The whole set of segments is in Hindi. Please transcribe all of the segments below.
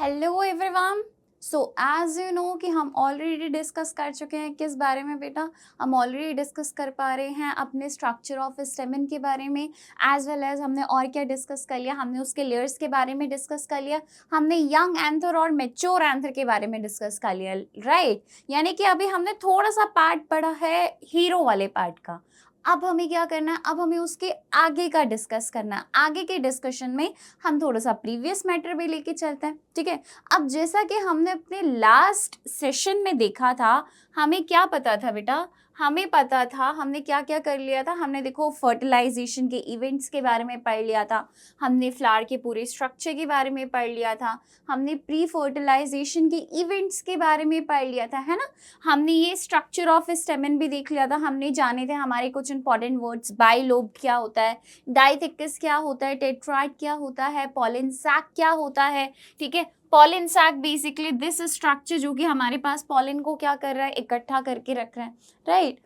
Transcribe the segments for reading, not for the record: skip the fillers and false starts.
Hello everyone. So as you know कि हम ऑलरेडी डिस्कस कर चुके हैं किस बारे में बेटा, हम ऑलरेडी डिस्कस कर पा रहे हैं अपने स्ट्रक्चर ऑफ स्टेमन के बारे में, एज वेल एज हमने और क्या डिस्कस कर लिया, हमने उसके लेयर्स के बारे में डिस्कस कर लिया, हमने यंग एंथर और मेच्योर एंथर के बारे में डिस्कस कर लिया, राइट। यानी कि अभी हमने थोड़ा सा पार्ट पढ़ा है हीरो वाले पार्ट का। अब हमें क्या करना है, अब हमें उसके आगे का डिस्कस करना है। आगे के डिस्कशन में हम थोड़ा सा प्रीवियस मैटर भी लेके चलते हैं, ठीक है। अब जैसा कि हमने अपने लास्ट सेशन में देखा था, हमें क्या पता था बेटा, हमें पता था हमने क्या क्या कर लिया था। हमने देखो फर्टिलाइजेशन के इवेंट्स के बारे में पढ़ लिया था, हमने फ्लावर के पूरे स्ट्रक्चर के बारे में पढ़ लिया था, हमने प्री फर्टिलाइजेशन के इवेंट्स के बारे में पढ़ लिया था, है ना। हमने ये स्ट्रक्चर ऑफ स्टेमन भी देख लिया था, हमने जाने थे हमारे कुछ इंपॉर्टेंट वर्ड्स, बाइलोब क्या होता है, डाइथिकस क्या होता है, टेट्राइड क्या होता है, पॉलन सैक क्या होता है, ठीक है। Pollen sac basically this structure जो कि हमारे पास पॉलन को क्या कर रहा है, इकट्ठा करके रख रहा है, राइट।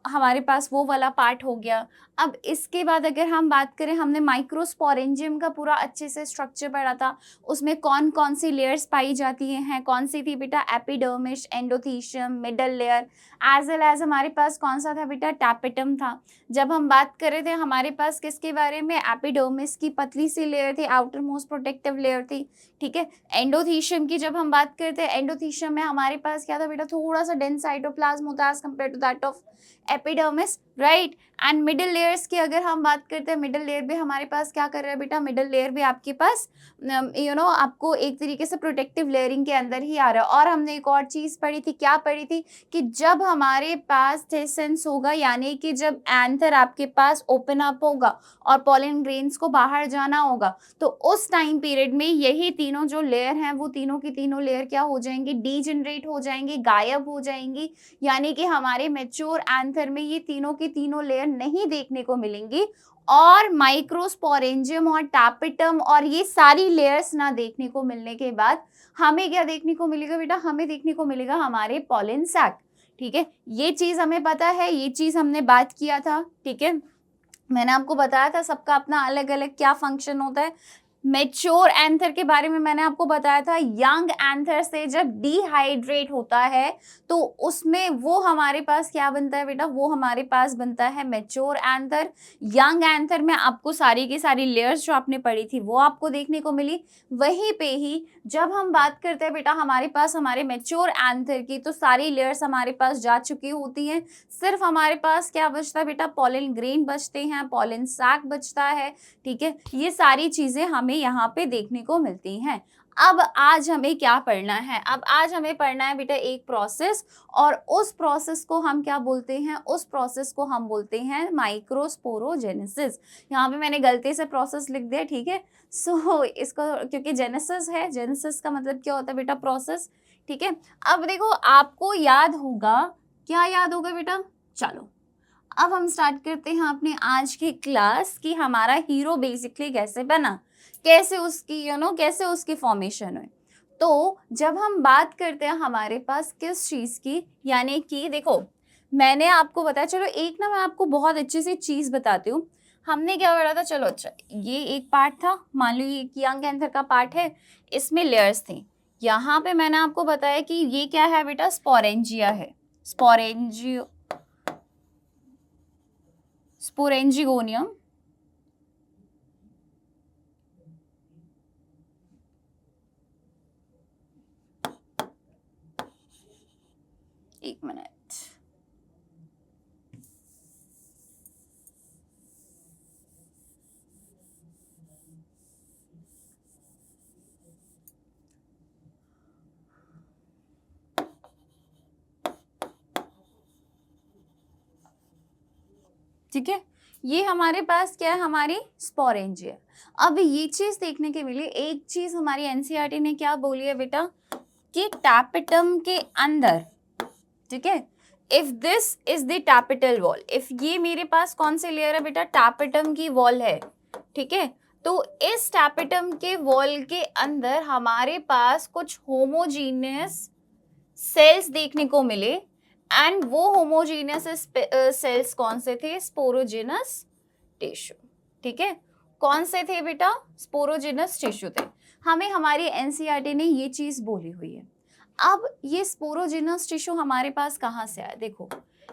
हमारे पास वो वाला पार्ट हो गया। अब इसके बाद अगर हम बात करें, हमने माइक्रोस्पोरेंजियम का पूरा अच्छे से स्ट्रक्चर पढ़ा था, उसमें कौन कौन सी लेयर्स पाई जाती हैं, कौन सी थी बेटा, epidermis, endothecium, middle layer, as well as हमारे पास कौन सा था बेटा, टैपेटम था। जब हम बात कर रहे थे हमारे पास किसके बारे में, एपिडर्मिस की पतली सी लेयर थी, आउटर मोस्ट प्रोटेक्टिव लेयर थी, ठीक है। एंडोथीशियम की जब हम बात करते हैं, एंडोथीशियम में हमारे पास क्या था बेटा, थोड़ा सा डेंस साइटोप्लाज्म होता है as compare to that of epidermis, right. And middle layers की अगर हम बात करते हैं, मिडिल लेयर भी हमारे पास क्या कर रहा है बेटा, मिडिल लेयर भी आपके पास आपको एक तरीके से प्रोटेक्टिव लेयरिंग के अंदर ही आ रहा है। और हमने एक और चीज पढ़ी थी, क्या पढ़ी थी, कि जब हमारे पास टेसेंस होगा, यानी कि जब एंथर आपके पास ओपन अप होगा और पॉलन ग्रेन्स को बाहर जाना होगा, तो उस टाइम पीरियड में यही तीनों जो लेयर हैं वो तीनों की तीनों लेयर क्या हो जाएंगी, डीजेनरेट हो जाएंगी, गायब हो जाएंगी। यानी कि हमारे मैच्योर एंथर में ये तीनों की तीनों लेयर नहीं देखने को मिलेंगी, और माइक्रोस्पोरेंजियम और टैपेटम और ये सारी लेयर्स ना देखने को मिलने के बाद हमें क्या देखने को मिलेगा बेटा, हमें देखने को मिलेगा हमारे पॉलन सैक, ठीक है। ये चीज हमें पता है, ये चीज हमने बात किया था, ठीक है। मैंने आपको बताया था सबका अपना अलग अलग क्या फंक्शन होता है। मेच्योर एंथर के बारे में मैंने आपको बताया था, यंग एंथर से जब डिहाइड्रेट होता है तो उसमें वो हमारे पास क्या बनता है बेटा, वो हमारे पास बनता है मेच्योर एंथर। यंग एंथर में आपको सारी की सारी लेयर्स जो आपने पढ़ी थी वो आपको देखने को मिली। वहीं पे ही जब हम बात करते हैं बेटा हमारे पास हमारे मेच्योर एंथर की, तो सारी लेयर्स हमारे पास जा चुकी होती हैं, सिर्फ हमारे पास क्या बचता है बेटा, पॉलन ग्रेन बचते हैं, पॉलन सैक बचता है, ठीक है। ये सारी चीजें हमें यहाँ पे देखने को मिलती हैं। अब आज हमें क्या पढ़ना है, अब आज हमें पढ़ना है बेटा एक प्रोसेस, और उस प्रोसेस को हम क्या बोलते हैं, उस प्रोसेस को हम बोलते हैं माइक्रोस्पोरोजेनेसिस। यहाँ पे मैंने गलती से प्रोसेस लिख दिया, ठीक है। सो इसको, क्योंकि जेनेसिस है, जेनेसिस का मतलब क्या होता है बेटा, प्रोसेस, ठीक है। अब देखो आपको याद होगा, क्या याद होगा बेटा, चलो अब हम स्टार्ट करते हैं अपने आज की क्लास की हमारा हीरो बेसिकली कैसे बना, कैसे उसकी कैसे उसकी फॉर्मेशन हुई। तो जब हम बात करते हैं हमारे पास किस चीज की, यानी कि देखो मैंने आपको बताया, चलो एक ना मैं आपको बहुत अच्छी सी चीज बताती हूँ। हमने क्या पढ़ा था, चलो अच्छा ये एक पार्ट था, मान लो ये यंग एंथर का पार्ट है, इसमें लेयर्स थी। यहाँ पे मैंने आपको बताया कि ये क्या है बेटा, स्पोरेंजिया है, स्पोरेंजिगोनियम, एक मिनट, ठीक है। ये हमारे पास क्या है, हमारी स्पोरेंजिया। अब ये चीज देखने के लिए एक चीज हमारी एनसीईआरटी ने क्या बोली है बेटा, कि टैपेटम के अंदर, ठीक है, if this is the tapetal wall, if ये मेरे पास कौन से लेयर है बेटा, टैपेटम की वॉल है, ठीक है। तो इस टैपेटम के वॉल के अंदर हमारे पास कुछ होमोजीनियस सेल्स देखने को मिले, एंड वो होमोजीनियस सेल्स कौन से थे, स्पोरोजिनस टिश्यू, ठीक है। कौन से थे बेटा, स्पोरोजिनस टिश्यू थे। हमें हमारी एनसीईआरटी ने ये चीज़ बोली हुई है। अब ये स्पोरोजिनस टिश्यू हमारे पास कहाँ से आया? देखो,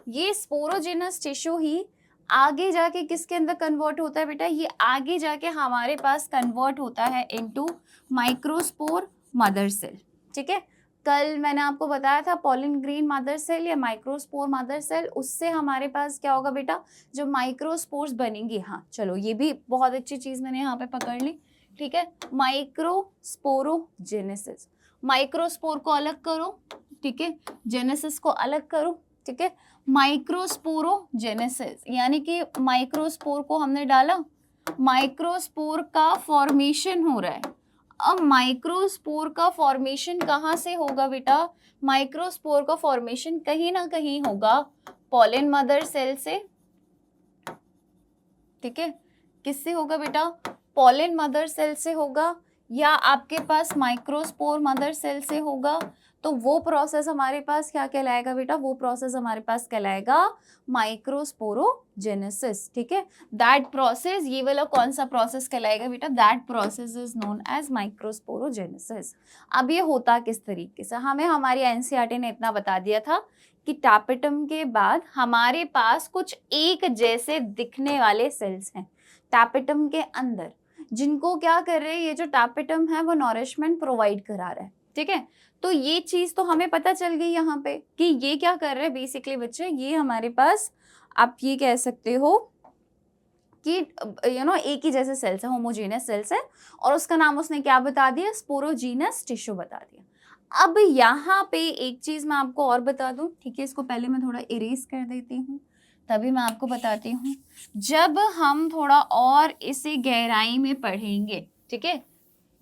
ये स्पोरोजिनस टिश्यू ही आगे जाके किसके अंदर कन्वर्ट होता है बेटा? ये आगे जाके हमारे पास कन्वर्ट होता है इनटू माइक्रोस्पोर मदर सेल, ठीक है? कल मैंने आपको बताया था पॉलिन ग्रीन मदर सेल या माइक्रोस्पोर मदर सेल, उससे हमारे पास क्या होगा बेटा? जो माइक्रोस्पोर्स बनेंगी। हाँ, चलो ये भी बहुत अच्छी चीज़ मैंने यहाँ पे पकड़ ली, ठीक है? माइक्रोस्पोरोजेनेसिस, माइक्रोस्पोर को अलग करो, ठीक है? जेनेसिस को अलग करो, ठीक है? माइक्रोस्पोरोजेनेसिस यानी कि माइक्रोस्पोर को हमने डाला, माइक्रोस्पोर का फॉर्मेशन हो रहा है। अब माइक्रोस्पोर का फॉर्मेशन कहाँ से होगा बेटा? माइक्रोस्पोर का फॉर्मेशन कहीं ना कहीं होगा पॉलिन मदर सेल से, ठीक है? किससे होगा बेटा? पॉलिन मदर सेल से होगा या आपके पास माइक्रोस्पोर मदर सेल से होगा। तो वो प्रोसेस हमारे पास क्या कहलाएगा बेटा? वो प्रोसेस हमारे पास कहलाएगा माइक्रोस्पोरोजेनेसिस, ठीक है? दैट प्रोसेस, ये वाला कौन सा प्रोसेस कहलाएगा बेटा? That process is known as microsporogenesis. अब ये होता किस तरीके से? हमें हमारी एनसीईआरटी ने इतना बता दिया था कि टैपेटम के बाद हमारे पास कुछ एक जैसे दिखने वाले सेल्स हैं टैपेटम के अंदर, जिनको क्या कर रहे हैं? ये जो टैपेटम है वो नॉरिशमेंट प्रोवाइड करा रहा है, ठीक है? तो ये चीज तो हमें पता चल गई यहाँ पे कि ये क्या कर रहे हैं बेसिकली बच्चे, ये हमारे पास आप ये कह सकते हो कि एक ही जैसे सेल्स है, होमोजेनस सेल्स है, और उसका नाम उसने क्या बता दिया? स्पोरोजीनस टिश्यू बता दिया। अब यहाँ पे एक चीज मैं आपको और बता दूं, ठीक है? इसको पहले मैं थोड़ा इरेज कर देती हूँ, तभी मैं आपको बताती हूँ। जब हम थोड़ा और इसे गहराई में पढ़ेंगे, ठीक है,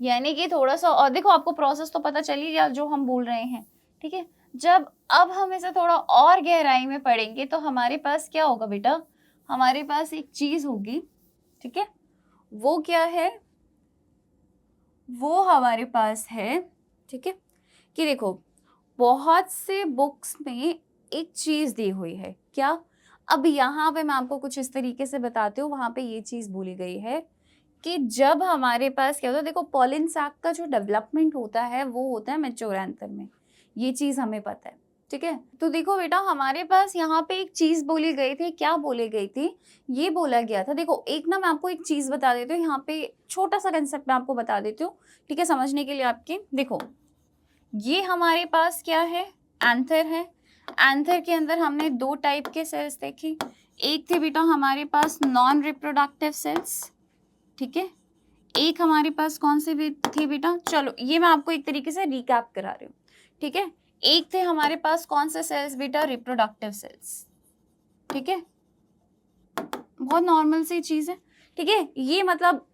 यानी कि थोड़ा सा और, देखो आपको प्रोसेस तो पता चल ही गया जो हम बोल रहे हैं, ठीक है? जब अब हम इसे थोड़ा और गहराई में पढ़ेंगे तो हमारे पास क्या होगा बेटा? हमारे पास एक चीज होगी, ठीक है? वो क्या है? वो हमारे पास है, ठीक है, कि देखो बहुत से बुक्स में एक चीज दी हुई है, क्या? अब यहाँ पे मैं आपको कुछ इस तरीके से बताती हूँ, वहां पे ये चीज बोली गई है कि जब हमारे पास क्या होता है, देखो पॉलिन सैक का जो डेवलपमेंट होता है वो होता है मैच्योर एंथर में, ये चीज हमें पता है, ठीक है? तो देखो बेटा हमारे पास यहाँ पे एक चीज बोली गई थी, क्या बोली गई थी? ये बोला गया था, देखो एक ना मैं आपको एक चीज बता देती हूँ, यहाँ पे छोटा सा कंसेप्ट मैं आपको बता देती हूँ, ठीक है, समझने के लिए आपके। देखो ये हमारे पास क्या है? एंथर है। एंथर के अंदर हमने दो टाइप के सेल्स देखे, एक थे बेटा हमारे पास नॉन रिप्रोडक्टिव सेल्स, ठीक है, एक हमारे पास कौन से भी थे बेटा? चलो ये मैं आपको एक तरीके से रिकैप करा रही हूँ, ठीक है? एक थे हमारे पास कौन से सेल्स बेटा? रिप्रोडक्टिव सेल्स, ठीक है? बहुत नॉर्मल सी चीज है, ठीक है? ये मतलब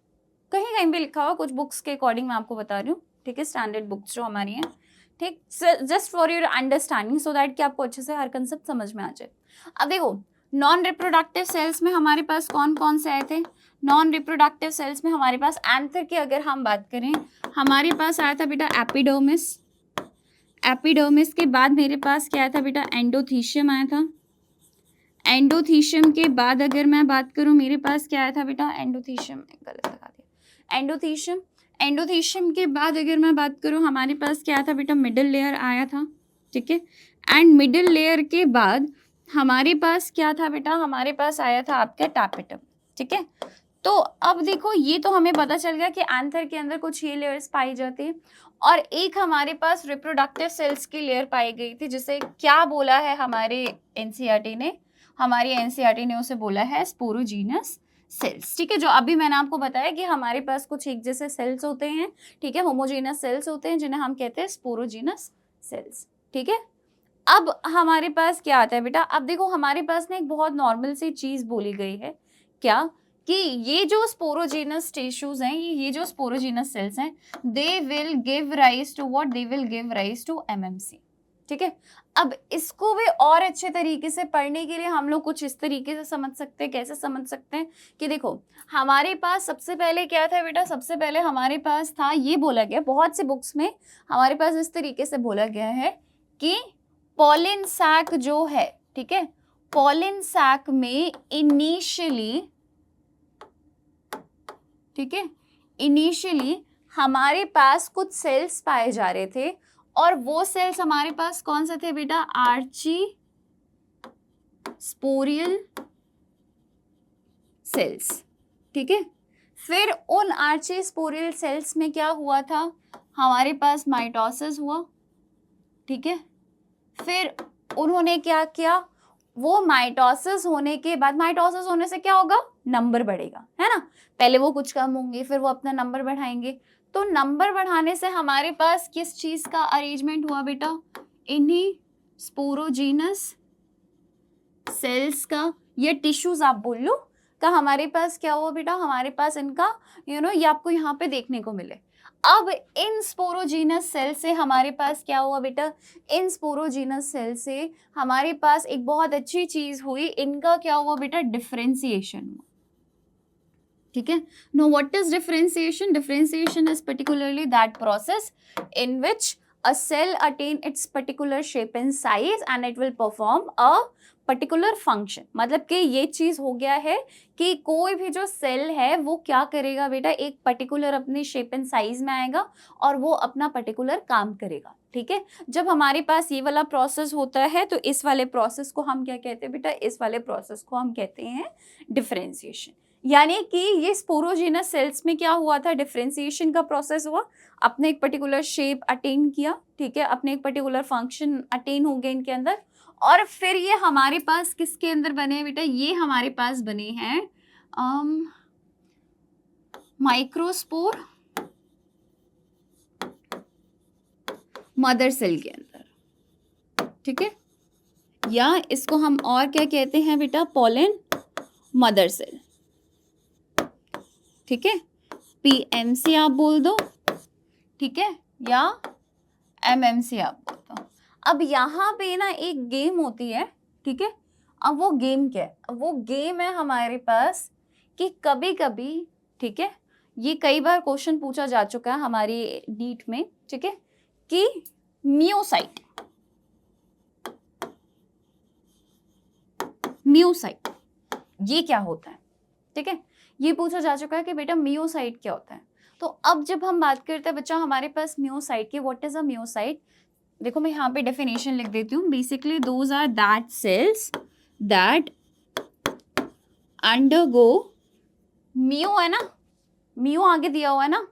कहीं कहीं भी लिखा हुआ, कुछ बुक्स के अकॉर्डिंग मैं आपको बता रही हूँ, ठीक है? स्टैंडर्ड बुक्स जो हमारी हैं, ठीक, just for your understanding, so that कि आपको अच्छे से हर कंसेप्ट समझ में आ जाए। अब देखो नॉन रिप्रोडक्टिव सेल्स में हमारे पास कौन कौन से आए थे? नॉन रिप्रोडक्टिव सेल्स में हमारे पास एंथर की अगर हम बात करें, हमारे पास आया था बेटा एपिडर्मिस। एपिडर्मिस के बाद मेरे पास क्या आया था बेटा? एंडोथीशियम आया था। एंडोथीशियम के बाद अगर मैं बात करूं, मेरे पास क्या आया था बेटा? एंडोथीशियम, गलत लगा दिया, एंडोथीशियम। एंडोथीशियम के बाद अगर मैं बात करूं, हमारे पास क्या था बेटा? मिडिल लेयर आया था, ठीक है? एंड मिडिल लेयर के बाद हमारे पास क्या था बेटा? हमारे पास आया था आपका टैपेटम, ठीक है? तो अब देखो ये तो हमें पता चल गया कि एंथर के अंदर कुछ ये लेयर्स पाई जाती है, और एक हमारे पास रिप्रोडक्टिव सेल्स की लेयर पाई गई थी, जिसे क्या बोला है हमारे एनसीईआरटी ने? हमारी एनसीईआरटी ने उसे बोला है स्पोरोजीनस सेल्स, ठीक है? जो अभी मैंने आपको बताया कि हमारे पास कुछ एक जैसे सेल्स होते हैं, ठीक है, होमोजीनस सेल्स होते हैं, जिन्हें हम कहते हैं स्पोरोजीनस सेल्स, ठीक है? अब हमारे पास क्या आता है बेटा? अब देखो हमारे पास ना एक बहुत नॉर्मल सी चीज बोली गई है, क्या? कि ये जो स्पोरोजीनस टिश्यूज हैं, ये जो स्पोरोजीनस सेल्स हैं, they will give rise to what? They will give rise to MMC, ठीक है? अब इसको भी और अच्छे तरीके से पढ़ने के लिए हम लोग कुछ इस तरीके से समझ सकते हैं। कैसे समझ सकते हैं? कि देखो हमारे पास सबसे पहले क्या था बेटा? सबसे पहले हमारे पास था, ये बोला गया बहुत से बुक्स में हमारे पास इस तरीके से बोला गया है कि पॉलिन सैक जो है, ठीक है, पॉलिन सैक में इनिशियली, ठीक है, इनिशियली हमारे पास कुछ सेल्स पाए जा रहे थे और वो सेल्स हमारे पास कौन से थे बेटा, आर्ची स्पोरियल सेल्स, ठीक है। फिर उन आर्ची स्पोरियल सेल्स में क्या हुआ था, हमारे पास माइटोसिस हुआ, ठीक है। फिर उन्होंने क्या किया, वो माइटोसिस होने के बाद, माइटोसिस होने से क्या होगा, नंबर बढ़ेगा, है ना। पहले वो कुछ कम होंगे, फिर वो अपना नंबर बढ़ाएंगे। तो नंबर बढ़ाने से हमारे पास किस चीज का अरेंजमेंट हुआ बेटा, इन्हीं स्पोरोजीनस सेल्स का, ये टिश्यूज आप बोल लो का हमारे पास क्या हुआ बेटा, हमारे पास इनका ये आपको यहाँ पे देखने को मिले। अब इन स्पोरोजीनस सेल से हमारे पास क्या हुआ बेटा, इन स्पोरोजीनस सेल से हमारे पास एक बहुत अच्छी चीज हुई, इनका क्या हुआ बेटा, डिफरेंशिएशन हुआ, ठीक है। Know what is differentiation, differentiation is particularly that process in which a cell attain its particular shape and size and it will perform a particular function। मतलब कि ये चीज हो गया है कि कोई भी जो सेल है वो क्या करेगा बेटा, एक पर्टिकुलर अपने शेप एंड साइज में आएगा और वो अपना पर्टिकुलर काम करेगा, ठीक है। जब हमारे पास ये वाला प्रोसेस होता है तो इस वाले प्रोसेस को हम क्या कहते हैं बेटा, इस वाले प्रोसेस को हम कहते हैं डिफरेंशिएशन। यानी कि ये स्पोरोजीनस सेल्स में क्या हुआ था, डिफरेंशिएशन का प्रोसेस हुआ, अपने एक पर्टिकुलर शेप अटेन किया, ठीक है, अपने एक पर्टिकुलर फंक्शन अटेन हो गए इनके अंदर, और फिर ये हमारे पास किसके अंदर बने हैं बेटा, ये हमारे पास बने हैं माइक्रोस्पोर मदर सेल के अंदर, ठीक है। या इसको हम और क्या कहते हैं बेटा, पोलन मदर सेल, ठीक है। पीएमसी आप बोल दो, ठीक है, या एमएमसी आप बोल दो। अब यहाँ पे ना एक गेम होती है, ठीक है। अब वो गेम क्या है, अब वो गेम है हमारे पास कि कभी कभी, ठीक है, ये कई बार क्वेश्चन पूछा जा चुका है हमारी नीट में, ठीक है, कि मियोसाइट, मियोसाइट ये क्या होता है, ठीक है, ये पूछा जा चुका है कि बेटा मियोसाइट क्या होता है। तो अब जब हम बात करते हैं बच्चा हमारे पास मियोसाइट की, व्हाट इज अ मियोसाइट, देखो मैं यहाँ पे डेफिनेशन लिख देती हूँ। Basically those are that cells that undergo, meio है ना, मियो आगे दिया हुआ है ना,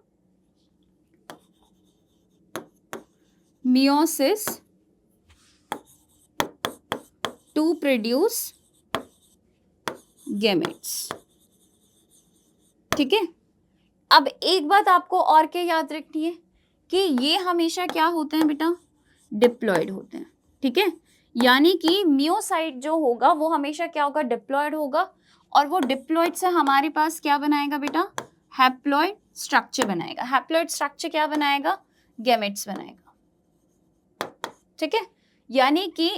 मियोसिस टू प्रोड्यूस गैमेट्स, ठीक है। अब एक बात आपको और क्या याद रखनी है कि ये हमेशा क्या होते हैं बेटा, डिप्लॉयड होते हैं, ठीक है। यानी कि मियोसाइट जो होगा वो हमेशा क्या होगा, डिप्लॉयड होगा, और वो डिप्लॉयड से हमारे पास क्या बनाएगा बेटा, हैप्लॉयड स्ट्रक्चर बनाएगा। हैप्लॉयड स्ट्रक्चर क्या बनाएगा, गैमेट्स बनाएगा, ठीक है। यानी कि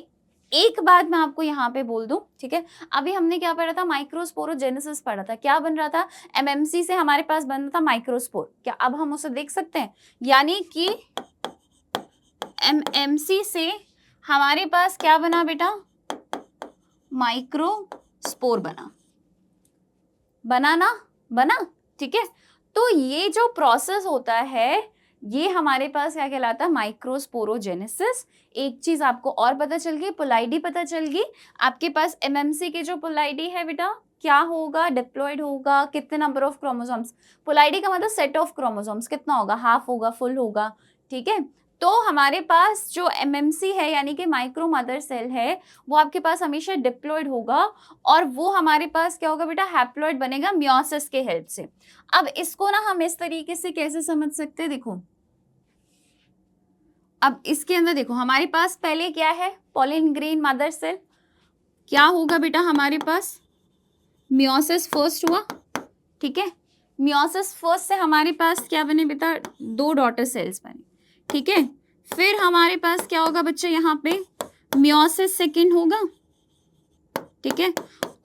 एक बात मैं आपको यहाँ पे बोल दूं, ठीक है, अभी हमने क्या पढ़ा था, माइक्रोस्पोरोजेनेसिस पढ़ा था, क्या बन रहा था, एमएमसी से हमारे पास बन रहा था माइक्रोस्पोर, क्या अब हम उसे देख सकते हैं, यानी कि एमएमसी से हमारे पास क्या बना बेटा, माइक्रोस्पोर बना, बना ना, बना, ठीक है। तो ये जो प्रोसेस होता है ये हमारे पास क्या कहलाता है, माइक्रोस्पोरोजेनेसिस। एक चीज आपको और पता चल गई, पोलाइडी पता चल गई, आपके पास एमएमसी के जो पोलाइडी है बेटा क्या होगा, डिप्लॉयड होगा, कितने नंबर ऑफ क्रोमोसोम्स, पोलाइडी का मतलब सेट ऑफ क्रोमोसोम्स कितना होगा, हाफ होगा, फुल होगा, ठीक है। तो हमारे पास जो एमएमसी है यानी कि माइक्रो मदर सेल है वो आपके पास हमेशा डिप्लॉयड होगा, और वो हमारे पास क्या होगा बेटा, हैप्लॉयड बनेगा मियोसिस के हेल्प से। अब इसको ना हम इस तरीके से कैसे समझ सकते हैं, देखो अब इसके अंदर देखो हमारे पास पहले क्या है, पॉलिन ग्रेन मदर सेल, क्या होगा बेटा हमारे पास, मियोसिस फर्स्ट हुआ, ठीक है। मियोसिस फर्स्ट से हमारे पास क्या बने बेटा, दो डॉटर सेल्स बने, ठीक है। फिर हमारे पास क्या होगा बच्चे, यहाँ पे मियोसिस सेकेंड होगा, ठीक है।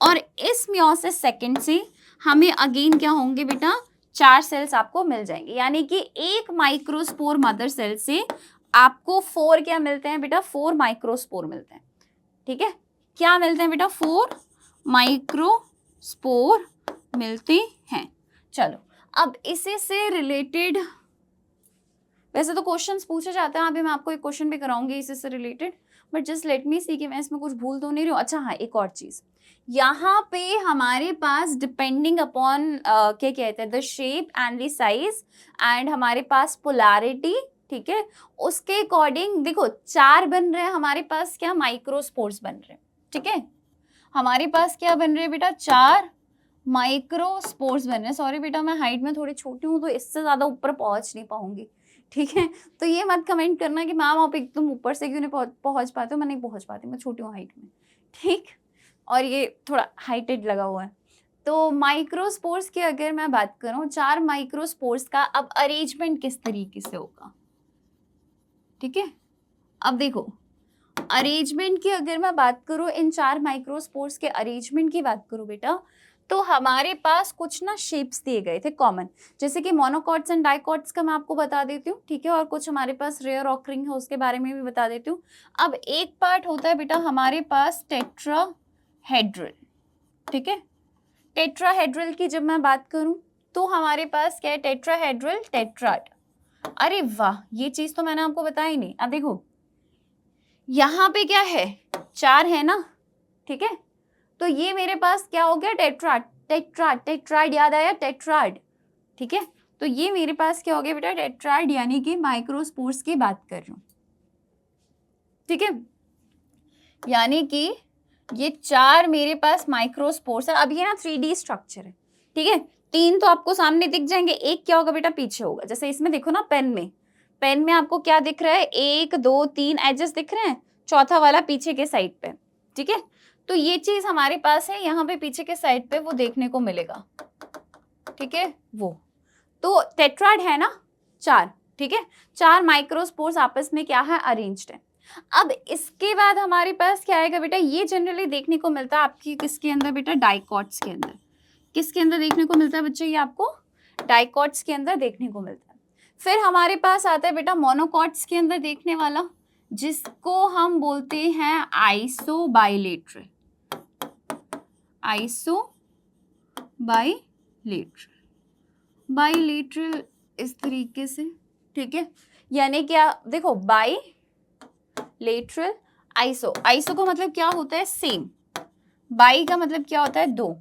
और इस मियोसिस सेकेंड से हमें अगेन क्या होंगे बेटा, 4 सेल्स आपको मिल जाएंगे, यानी कि एक माइक्रोस्पोर मदर सेल से आपको 4 क्या मिलते हैं बेटा, 4 माइक्रोस्पोर मिलते हैं, ठीक है। क्या मिलते हैं बेटा, 4 माइक्रोस्पोर मिलते हैं। चलो अब इसी से रिलेटेड वैसे तो क्वेश्चंस पूछे जाते हैं, अभी मैं आपको एक क्वेश्चन भी कराऊंगी इसी से related, but just let me see कि मैं इसमें कुछ भूल तो नहीं रही हूँ। अच्छा हाँ, एक और चीज, यहाँ पे हमारे पास डिपेंडिंग अपॉन क्या कहते हैं the shape and the size and हमारे पास पोलैरिटी, ठीक है, उसके अकॉर्डिंग देखो 4 बन रहे हैं हमारे पास, क्या माइक्रोस्पोर्स बन रहे हैं, ठीक है, हमारे पास क्या बन रहे हैं बेटा, 4 माइक्रोस्पोर्स बन रहे हैं। सॉरी बेटा, मैं हाइट में थोड़ी छोटी हूँ तो इससे ज्यादा ऊपर पहुंच नहीं पाऊंगी, ठीक है, तो ये मत कमेंट करना कि मैम आप एकदम ऊपर से क्यों नहीं पहुंच पाते हो, मैं नहीं पहुंच पाती, मैं छोटी हूँ हाइट में, ठीक, और ये थोड़ा हाइटेड लगा हुआ है। तो माइक्रोस्पोर्स की अगर मैं बात करूं, 4 माइक्रोस्पोर्स का अब अरेंजमेंट किस तरीके से होगा, ठीक है, अब देखो अरेंजमेंट की अगर मैं बात करूं, इन 4 माइक्रोस्पोर्स के अरेंजमेंट की बात करूं बेटा, तो हमारे पास कुछ ना शेप्स दिए गए थे कॉमन, जैसे कि मोनोकॉट्स एंड डाइकॉट्स का मैं आपको बता देती हूँ, ठीक है, और कुछ हमारे पास रेयर ऑकरिंग है उसके बारे में भी बता देती हूँ। अब एक पार्ट होता है बेटा हमारे पास टेट्राहेड्रल, ठीक है, टेट्राहेड्रल की जब मैं बात करूं तो हमारे पास क्या है, टेट्राहेड्रल, टेट्राड। अरे वाह, ये चीज तो मैंने आपको बताई नहीं। अब देखो यहाँ पे क्या है, 4 है ना, ठीक है, तो ये मेरे पास क्या हो गया, टेट्राड, टेट्राड, टेट्राड याद आया, टेट्राड, ठीक है, तो ये मेरे पास क्या हो गया बेटा, टेट्राड, यानी कि माइक्रोस्पोर्स की बात कर रही हूँ, ठीक है, यानी कि ये 4 मेरे पास माइक्रोस्पोर्स है। अब ये ना 3D स्ट्रक्चर है, ठीक है, 3 तो आपको सामने दिख जाएंगे, एक क्या होगा बेटा, पीछे होगा, जैसे इसमें देखो ना, पेन में आपको क्या दिख रहा है, 1 2 3 एजेस दिख रहे हैं, चौथा वाला पीछे के साइड पे, ठीक है, तो ये चीज हमारे पास है, यहाँ पे पीछे के साइड पे वो देखने को मिलेगा, ठीक है, वो तो टेट्राड है ना 4, ठीक है, 4 माइक्रोस्पोर्स आपस में क्या है, अरेंज्ड है। अब इसके बाद हमारे पास क्या आएगा बेटा, ये जनरली देखने को मिलता है आपकी किसके अंदर बेटा, डाइकॉट्स के अंदर। किसके अंदर देखने को मिलता है बच्चों, ये आपको डाइकॉट्स के अंदर देखने को मिलता है। फिर हमारे पास आता है बेटा मोनोकॉट्स के अंदर देखने वाला, जिसको हम बोलते हैं आइसोबाइलेटरल, आइसोबाइलेटरल, बाइलेटरल इस तरीके से, ठीक है, यानी क्या, देखो बाई लेटरल, आइसो, आइसो का मतलब क्या होता है, सेम, बाई का मतलब क्या होता है, 2,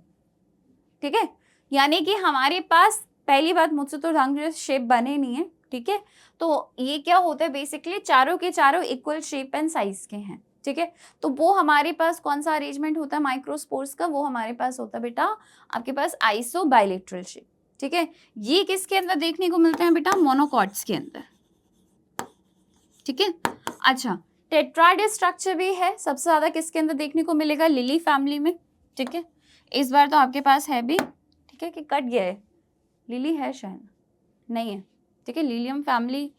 ठीक है, यानी कि हमारे पास पहली बात, मुझसे तो ढंग से शेप बने नहीं है, ठीक है, तो ये क्या होता है, बेसिकली चारों के चारों इक्वल शेप एंड साइज के हैं, ठीक है, तो वो हमारे पास कौन सा अरेंजमेंट होता है माइक्रोस्पोर्स का, वो हमारे पास होता है बेटा आपके पास आइसो बाइलेटरल शेप, ठीक है, ये किसके अंदर देखने को मिलते हैं बेटा, मोनोकॉट्स के अंदर, ठीक है। अच्छा, टेट्राड स्ट्रक्चर भी है, सबसे ज्यादा किसके अंदर देखने को मिलेगा, लिली फैमिली में, ठीक है, इस बार तो आपके पास है भी, ठीक है, कि कट गया है, लिली है शायद नहीं है, ठीक है, लिलियम फैमिली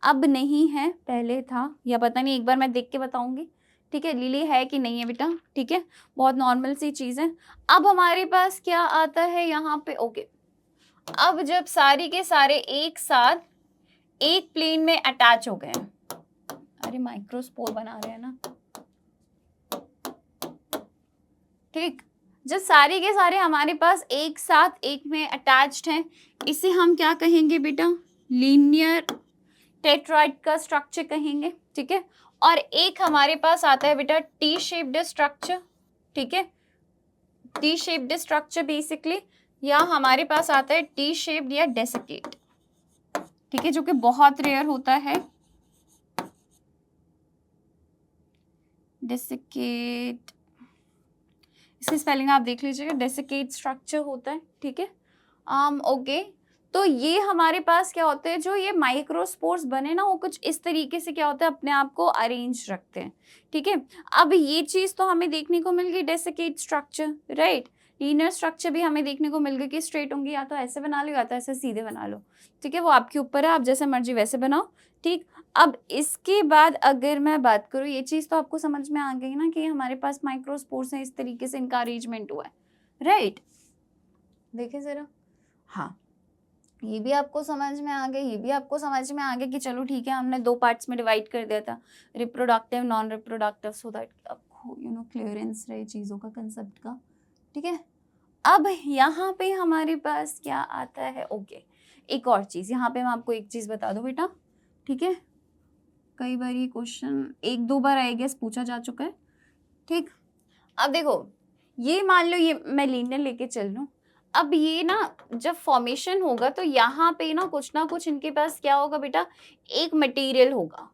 अब नहीं है, पहले था, या पता नहीं, एक बार मैं देख के बताऊंगी, ठीक है, लिली है कि नहीं है बेटा, ठीक है, बहुत नॉर्मल सी चीज है। अब हमारे पास क्या आता है यहाँ पे, ओके, अब जब सारे के सारे एक साथ एक प्लेन में अटैच हो गए हैं, अरे माइक्रोस्पोर बना रहे हैं ना, ठीक, जब सारे के सारे हमारे पास एक साथ एक में अटैच्ड हैं, इसे हम क्या कहेंगे बेटा, लीनियर टेट्राइड का स्ट्रक्चर कहेंगे, ठीक है, और एक हमारे पास आता है बेटा टी शेप्ड स्ट्रक्चर, ठीक है, टी शेप्ड स्ट्रक्चर बेसिकली, या हमारे पास आता है टी शेप्ड या डेसिकेट, ठीक है, जो कि बहुत रेयर होता है, डेसिकेट, इसकी स्पेलिंग आप देख लीजिएगा, डेसिकेट स्ट्रक्चर होता है, ठीक है, ओके, तो ये हमारे पास क्या होते हैं, जो ये माइक्रोस्पोर्स बने ना, वो कुछ इस तरीके से क्या होता है, अपने आप को अरेंज रखते हैं, ठीक है। अब ये चीज तो हमें देखने को मिल गई, desiccate structure, right, linear structure भी हमें देखने को मिल गई कि स्ट्रेट होंगी, या तो ऐसे बना लो या तो ऐसे सीधे बना लो, ठीक है, वो आपके ऊपर है, आप जैसे मर्जी वैसे बनाओ, ठीक। अब इसके बाद अगर मैं बात करूँ, ये चीज तो आपको समझ में आ गई ना कि हमारे पास माइक्रोस्पोर्स हैं, इस तरीके से इनका अरेंजमेंट हुआ है, राइट, देखिए जरा, हाँ, ये भी आपको समझ में आ गया, ये भी आपको समझ में आ गया कि चलो ठीक है, हमने 2 पार्ट्स में डिवाइड कर दिया था, reproductive, non reproductive, so that आपको क्लियरेंस रहे चीज़ों का, कंसेप्ट का, ठीक है। अब यहाँ पे हमारे पास क्या आता है, ओके, एक और चीज़ यहाँ पे मैं आपको एक चीज़ बता दूँ बेटा, ठीक है, कई बार ये क्वेश्चन 1-2 बार आई गेस पूछा जा चुका है, ठीक। अब देखो, ये मान लो ये मैं लीनियर लेके चल रहा हूँ, अब ये ना जब फॉर्मेशन होगा तो यहाँ पे ना कुछ इनके पास क्या होगा बेटा, एक मटेरियल होगा,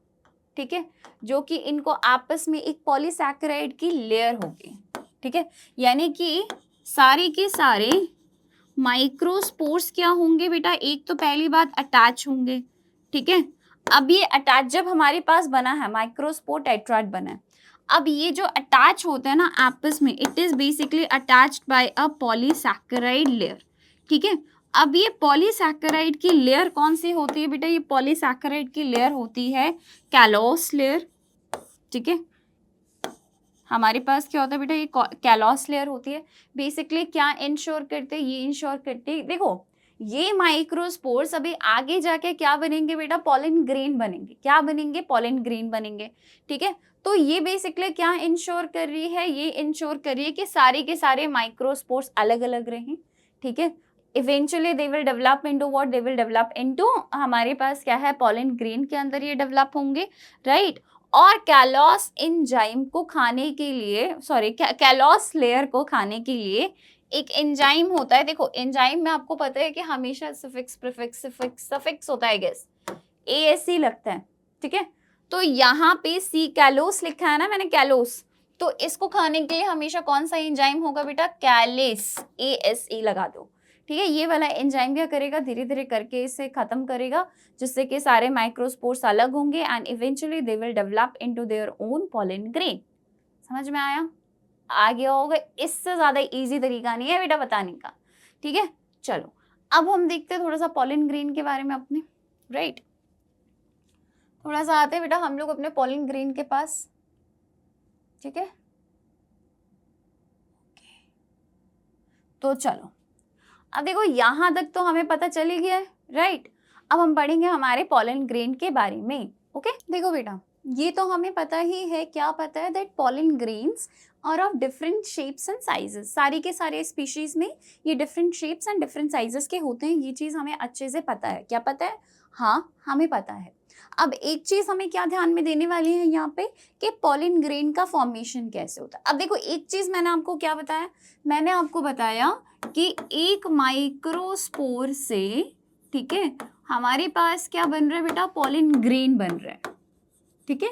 ठीक है, जो कि इनको आपस में एक पॉलीसैकेराइड की लेयर होगी, ठीक है, यानी कि सारे के सारे माइक्रोस्पोर्स क्या होंगे बेटा, एक तो पहली बात अटैच होंगे, ठीक है। अब ये अटैच जब हमारे पास बना है, माइक्रोस्पोर टेट्राड बना है, अब ये जो अटैच होते हैं ना आपस में, it is basically attached bye a polysaccharide layer, ठीक है। अब ये पॉलीसैकेराइड की लेयर कौन सी होती है बेटा, ये पॉलीसैकेराइड की लेयर होती है कैलोस लेयर, ठीक है। हमारे पास क्या होता है बेटा, ये कैलोस लेयर होती है। बेसिकली क्या इंश्योर करते हैं, ये इंश्योर करते हैं, देखो ये माइक्रोस्पोर्स अभी आगे जाके क्या बनेंगे बेटा, पॉलन ग्रेन बनेंगे। क्या बनेंगे, पॉलन ग्रेन बनेंगे, ठीक है। तो ये बेसिकली क्या इंश्योर कर रही है, ये इंश्योर कर रही है कि सारे के सारे माइक्रोस्पोर्स अलग अलग रहें, ठीक है। Eventually they will develop into what, they will develop into, हमारे पास क्या है, पॉलन ग्रेन के अंदर ये डेवलप होंगे, राइट। और कैलोस एंजाइम को खाने के लिए, सॉरी कैलोस लेयर को खाने के लिए एक एंजाइम होता है। देखो एंजाइम में आपको पता है कि हमेशा सफिक्स प्रीफिक्स सफिक्स होता है, गेस एएससी लगता है, ठीक है। तो यहाँ पे सी कैलोस लिखा है ना मैंने, कैलोस, तो इसको खाने के लिए हमेशा कौन सा एंजाइम होगा बेटा, कैलेस, एएसई लगा दो, ठीक है। ये वाला एंजाइम क्या करेगा, धीरे धीरे करके इसे खत्म करेगा, जिससे कि सारे माइक्रोस्पोर्स अलग होंगे and eventually they will develop into their own pollen grain. समझ में आया, आ गया होगा, इससे ज्यादा इजी तरीका नहीं है बेटा बताने का, ठीक है। चलो अब हम देखते हैं थोड़ा सा पॉलन ग्रेन के बारे में अपने, राइट। थोड़ा सा आते हैं बेटा हम लोग अपने पॉलन ग्रेन के पास, ठीक है। तो चलो अब देखो यहां तक तो हमें पता चल ही गया है, राइट। अब हम पढ़ेंगे हमारे पॉलन ग्रेन के बारे में, ओके। देखो बेटा ये तो हमें पता ही है, क्या पता है, दैट पॉलन ग्रेन्स और of different shapes and sizes, सारी के सारे स्पीशीज में ये different shapes and different sizes के होते हैं, ये चीज हमें अच्छे से पता है। क्या पता है, हाँ हमें पता है। अब एक चीज हमें क्या ध्यान में देने वाली है यहाँ पे, कि पॉलन ग्रेन का फॉर्मेशन कैसे होता है। अब देखो एक चीज मैंने आपको क्या बताया, मैंने आपको बताया कि एक माइक्रोस्पोर से, ठीक है, हमारे पास क्या बन रहा है बेटा, पॉलन ग्रेन बन रहा है, ठीक है।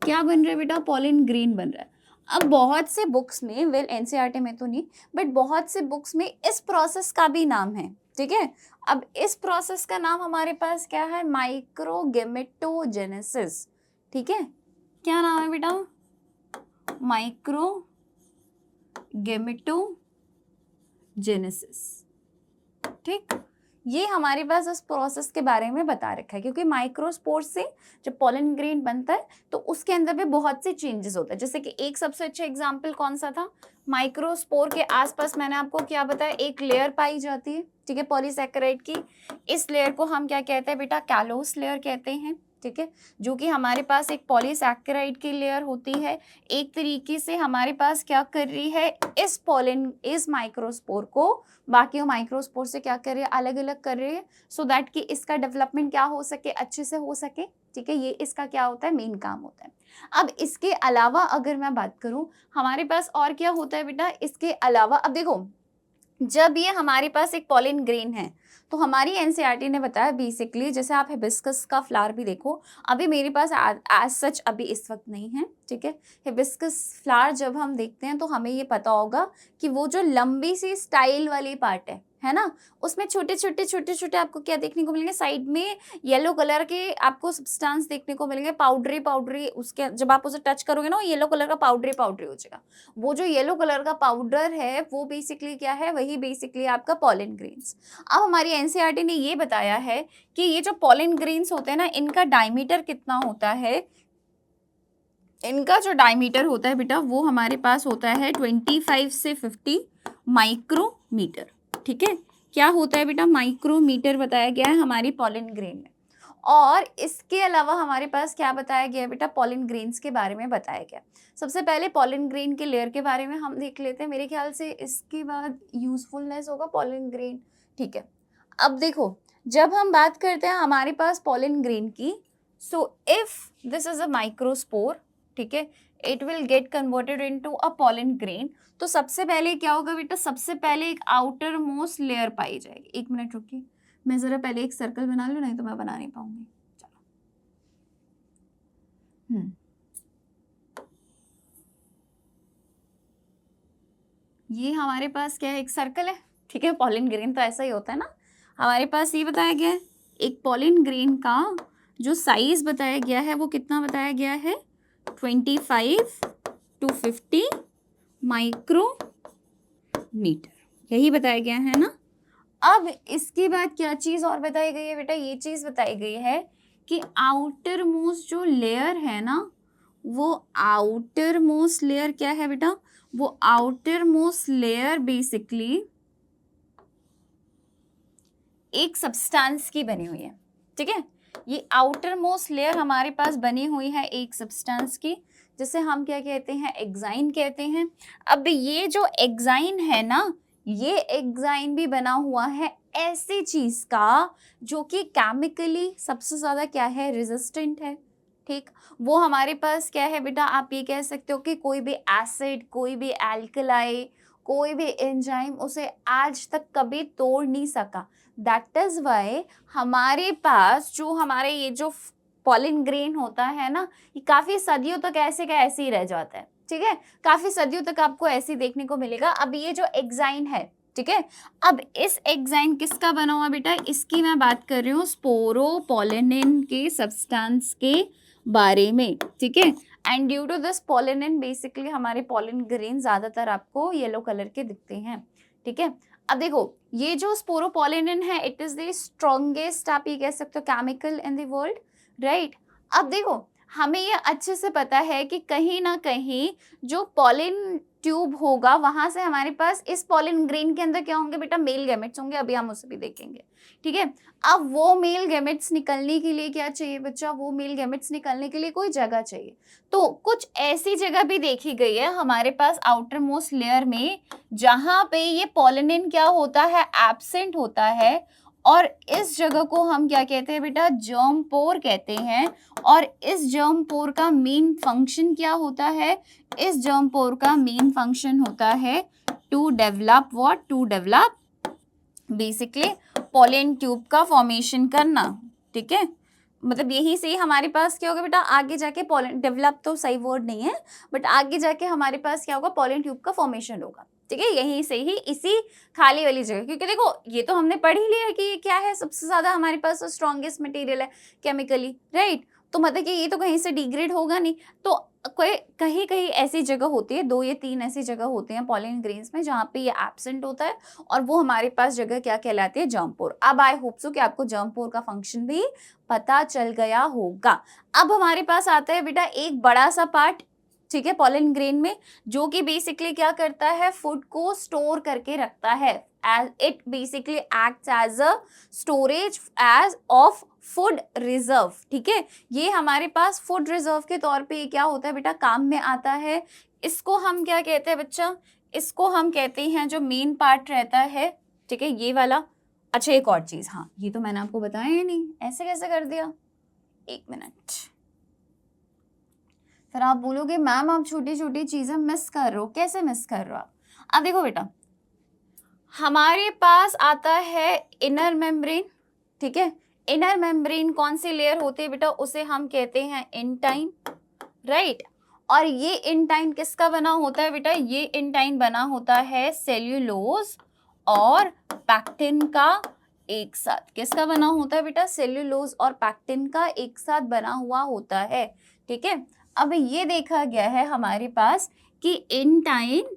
क्या बन रहा है बेटा, पॉलन ग्रेन बन रहा है। अब बहुत से बुक्स में, वेल एनसीईआरटी में तो नहीं, बट बहुत से बुक्स में इस प्रोसेस का भी नाम है, ठीक है। अब इस प्रोसेस का नाम हमारे पास क्या है, माइक्रोगेमेटोजेनेसिस, ठीक है। क्या नाम है बेटा, माइक्रोगेमेटोजेनेसिस, ठीक। ये हमारे पास इस प्रोसेस के बारे में बता रखा है, क्योंकि माइक्रोस्पोर से जब पॉलन ग्रेन बनता है तो उसके अंदर भी बहुत से चेंजेस होते हैं। जैसे कि एक सबसे अच्छा एग्जांपल कौन सा था, माइक्रोस्पोर के आसपास मैंने आपको क्या बताया, एक लेयर पाई जाती है, ठीक है, पॉलीसैकेराइड की। इस लेयर को हम क्या कहते हैं बेटा, कैलोस लेयर कहते हैं, ठीक है, जो कि हमारे पास एक पॉलीसैकेराइड की लेयर होती है। एक तरीके से हमारे पास क्या कर रही है, इस माइक्रोस्पोर को बाकी माइक्रोस्पोर से क्या कर रही है, अलग अलग कर रही है, सो दैट कि इसका डेवलपमेंट क्या हो सके, अच्छे से हो सके, ठीक है। ये इसका क्या होता है, मेन काम होता है। अब इसके अलावा अगर मैं बात करूं, हमारे पास और क्या होता है बेटा, इसके अलावा अब देखो जब ये हमारे पास एक पॉलन ग्रेन है, तो हमारी एनसीईआरटी ने बताया बेसिकली, जैसे आप हिबिस्कस का फ्लावर भी देखो, अभी मेरे पास एज सच अभी इस वक्त नहीं है, ठीक है। हिबिस्कस फ्लावर जब हम देखते हैं तो हमें ये पता होगा कि वो जो लंबी सी स्टाइल वाली पार्ट है ना, उसमें छोटे छोटे आपको क्या देखने को मिलेंगे, साइड में येलो कलर के आपको सब्सटेंस देखने को मिलेंगे, पाउडरी, उसके जब आप उसे टच करोगे ना, येलो कलर का पाउडरी हो जाएगा। वो जो येलो कलर का पाउडर है वो बेसिकली क्या है, वही बेसिकली आपका पॉलन ग्रेन्स। अब हमारी एनसीईआरटी ने ये बताया है कि ये जो पॉलन ग्रेन्स होते हैं ना, इनका डायमीटर कितना होता है, इनका जो डायमीटर होता है बेटा वो हमारे पास होता है 25 से 50 माइक्रोमीटर, ठीक है। क्या होता है बेटा, माइक्रोमीटर बताया गया है हमारी पॉलन ग्रेन में। और इसके अलावा हमारे पास क्या बताया गया है बेटा, पॉलन ग्रेन्स के बारे में बताया गया। सबसे पहले पॉलन ग्रेन के लेयर के बारे में हम देख लेते हैं, मेरे ख्याल से इसके बाद यूजफुलनेस होगा पॉलन ग्रेन, ठीक है। अब देखो जब हम बात करते हैं हमारे पास पॉलन ग्रेन की, so if this is a microspore, ठीक है, it will get converted into a pollen grain. तो सबसे पहले क्या होगा बेटा, सबसे पहले एक आउटर मोस्ट लेयर पाई जाएगी। एक मिनट रुकिए, मैं जरा पहले एक सर्कल बना लूं, नहीं तो मैं बना नहीं पाऊंगी। चलो, ये हमारे पास क्या है, एक सर्कल है, ठीक है। पॉलिन ग्रेन तो ऐसा ही होता है ना। हमारे पास ये बताया गया है, एक पॉलिन ग्रेन का जो साइज बताया गया है वो कितना बताया गया है, 25 to 50 माइक्रोमीटर, यही बताया गया है ना। अब इसके बाद क्या चीज और बताई गई है बेटा, ये चीज बताई गई है कि आउटर मोस्ट जो लेयर है ना, वो आउटर मोस्ट लेयर क्या है बेटा, वो आउटर मोस्ट लेयर बेसिकली एक सब्सटेंस की बनी हुई है, ठीक है। ये आउटर मोस्ट लेयर हमारे पास बनी हुई है एक सब्सटेंस की, जिसे हम क्या कहते हैं, एग्जाइन कहते हैं। अब ये जो एग्जाइन है ना, ये एग्जाइन भी बना हुआ है ऐसी चीज का जो कि केमिकली सबसे ज्यादा क्या है, रेजिस्टेंट है, ठीक। वो हमारे पास क्या है बेटा, आप ये कह सकते हो कि कोई भी एसिड, कोई भी एल्कलाई, कोई भी एंजाइम उसे आज तक कभी तोड़ नहीं सका। दैट इज वाई हमारे पास जो हमारे ये जो पॉलिन ग्रेन होता है ना, ये काफी सदियों तक ऐसे का ऐसे ही रह जाता है, ठीक है। काफी सदियों तक आपको ऐसे देखने को मिलेगा। अब ये जो एग्जाइन है, ठीक है, अब इस एग्जाइन किसका बना हुआ बेटा, इसकी मैं बात कर रही हूँ स्पोरोपोलिनिन के सब्सटेंस के बारे में, ठीक है। And due to this pollenin basically हमारे पॉलिन ग्रेन ज्यादातर आपको येलो कलर के दिखते हैं, ठीक है। अब देखो, ये जो स्पोरोपोलिनिन है, इट इज द स्ट्रॉन्गेस्ट, आप ये कह सकते हो, chemical in the world, right. अब देखो, हमें ये अच्छे से पता है कि कहीं ना कहीं जो पॉलिन ट्यूब होगा, वहां से हमारे पास इस पॉलिन ग्रेन के अंदर क्या होंगे बेटा, मेल गैमेट्स होंगे, अभी हम उसे भी देखेंगे, ठीक है। अब वो मेल गैमेट्स निकलने के लिए क्या चाहिए बच्चा, वो मेल गैमेट्स निकलने के लिए कोई जगह चाहिए। तो कुछ ऐसी जगह भी देखी गई है हमारे पास आउटर मोस्ट लेयर में, जहां पे ये पॉलिनिन क्या होता है, एब्सेंट होता है। और इस जगह को हम क्या कहते हैं बेटा, जर्म पोर कहते हैं। और इस जर्म पोर का मेन फंक्शन क्या होता है, इस जर्म पोर का मेन फंक्शन होता है to develop what, to develop basically pollen tube का फॉर्मेशन करना, ठीक है। मतलब यही से ही हमारे पास क्या होगा बेटा, आगे जाके पॉलिन, डेवलप तो सही वर्ड नहीं है, बट आगे जाके हमारे पास क्या होगा, पॉलिन ट्यूब का फॉर्मेशन होगा, ठीक है। यहीं से ही इसी खाली वाली जगह, क्योंकि देखो ये तो हमने पढ़ ही लिया है कि ये क्या है, सबसे ज्यादा हमारे पास स्ट्रॉन्गेस्ट मटेरियल है केमिकली, राइट। तो मतलब कि ये तो कहीं से डिग्रेड होगा नहीं। तो कोई कहीं कहीं ऐसी जगह होती है, 2 या 3 ऐसी जगह होती हैं पॉलिन ग्रेन्स में जहाँ पे ये एब्सेंट होता है, और वो हमारे पास जगह क्या कहलाती है, जर्म पोर। अब आई होप सो कि आपको जर्म पोर का फंक्शन भी पता चल गया होगा। अब हमारे पास आता है बेटा एक बड़ा सा पार्ट, ठीक है, पॉलिन ग्रेन में, जो कि बेसिकली क्या करता है, फूड को स्टोर करके रखता है। It basically acts as a storage as of food reserve, ठीक है। ये हमारे पास फूड रिजर्व के तौर पे क्या होता है बेटा, काम में आता है। इसको हम क्या कहते हैं बच्चा, इसको हम कहते हैं जो मेन पार्ट रहता है, ठीक है, ये वाला। अच्छा एक और चीज, हाँ ये तो मैंने आपको बताया ही नहीं, ऐसे कैसे कर दिया, एक मिनट। फिर आप बोलोगे मैम आप छोटी छोटी चीजें मिस कर रहे हो, कैसे मिस कर रहे हो आप। अब देखो बेटा, हमारे पास आता है इनर मेम्ब्रेन, ठीक है। इनर मेम्ब्रेन कौन सी लेयर होती है बेटा, उसे हम कहते हैं इंटाइन, राइट। और ये इंटाइन किसका बना होता है बेटा, ये इंटाइन बना होता है सेल्यूलोज और पैक्टिन का एक साथ। किसका बना होता है बेटा, सेल्यूलोज और पैक्टिन का एक साथ बना हुआ होता है, ठीक है। अब ये देखा गया है हमारे पास कि इंटाइन